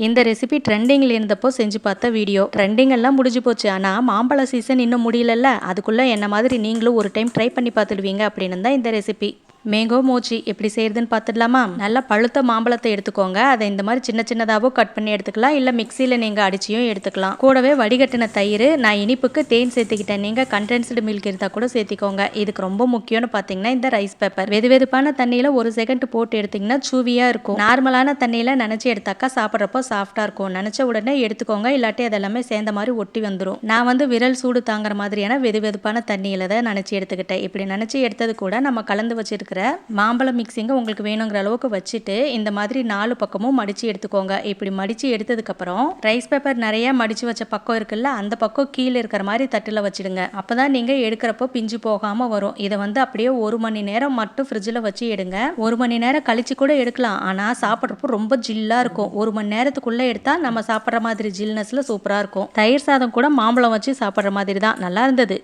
இந்த ரெசிபி ட்ரெண்டிங்கில் இருந்தப்போ செஞ்சு பார்த்த வீடியோ. ட்ரெண்டிங் எல்லாம் முடிஞ்சு போச்சு. ஆனால் மாம்பழ சீசன் இன்னும் முடியலல்ல. அதுக்குள்ளே என்ன மாதிரி நீங்களும் ஒரு டைம் ட்ரை பண்ணி பார்த்துடுவீங்க அப்படின்னு தான் இந்த ரெசிபி. மேங்கோ மோச்சி எப்படி செய்யறதுன்னு பார்த்துடலாமா? நல்லா பழுத்த மாம்பழத்தை எடுத்துக்கோங்க. அதை இந்த மாதிரி சின்ன சின்னதாகவோ கட் பண்ணி எடுத்துக்கலாம், இல்லை மிக்சியில் நீங்கள் அடிச்சியும் எடுத்துக்கலாம். கூடவே வடிகட்டின தயிர், நான் இனிப்புக்கு தேன் சேர்த்துக்கிட்டேன். நீங்கள் கண்டென்ஸ்டு மில்க் இருந்தால் கூட சேர்த்திக்கோங்க. இதுக்கு ரொம்ப முக்கியம்னு பார்த்தீங்கன்னா இந்த ரைஸ் பேப்பர். வெது வெதுப்பான தண்ணியில் 1 செகண்ட் போட்டு எடுத்திங்கன்னா சூவியாக இருக்கும். நார்மலான தண்ணியில் நினச்சி எடுத்தாக்கா சாப்பிட்றப்போ சாஃப்டாக இருக்கும். நினச்ச உடனே எடுத்துக்கோங்க, இல்லாட்டி அதெல்லாமே சேர்ந்த மாதிரி ஒட்டி வந்துடும். நான் வந்து விரல் சூடு தாங்குற மாதிரியான வெது வெதுப்பான தண்ணியில் தான் நினச்சி எடுத்துக்கிட்டேன். இப்படி நினச்சி எடுத்தது கூட நம்ம கலந்து வச்சிருக்க மாம்பழ மிக்சிங்க உங்களுக்கு வேணுங்கிற அளவுக்கு வச்சுட்டு இந்த மாதிரி 4 பக்கமும் மடிச்சு எடுத்துக்கோங்க. இப்படி மடிச்சு எடுத்ததுக்கு அப்புறம் ரைஸ் பேப்பர் நிறைய மடிச்சு வச்ச பக்கம் இருக்குல்ல, அந்த பக்கம் கீழே இருக்கிற மாதிரி தட்டுல வச்சிடுங்க. அப்பதான் நீங்க எடுக்கிறப்போ பிஞ்சு போகாம வரும். இதை வந்து அப்படியே 1 மணி நேரம் மட்டும் ஃப்ரிட்ஜில் வச்சு எடுங்க. 1 மணி நேரம் கழிச்சு கூட எடுக்கலாம். ஆனா சாப்பிட்றப்போ ரொம்ப ஜில்லா இருக்கும். 1 மணி நேரத்துக்குள்ள எடுத்தா நம்ம சாப்பிட்ற மாதிரி ஜில்னஸ்ல சூப்பரா இருக்கும். தயிர் சாதம் கூட மாம்பழம் வச்சு சாப்பிட்ற மாதிரி தான் நல்லா இருந்தது.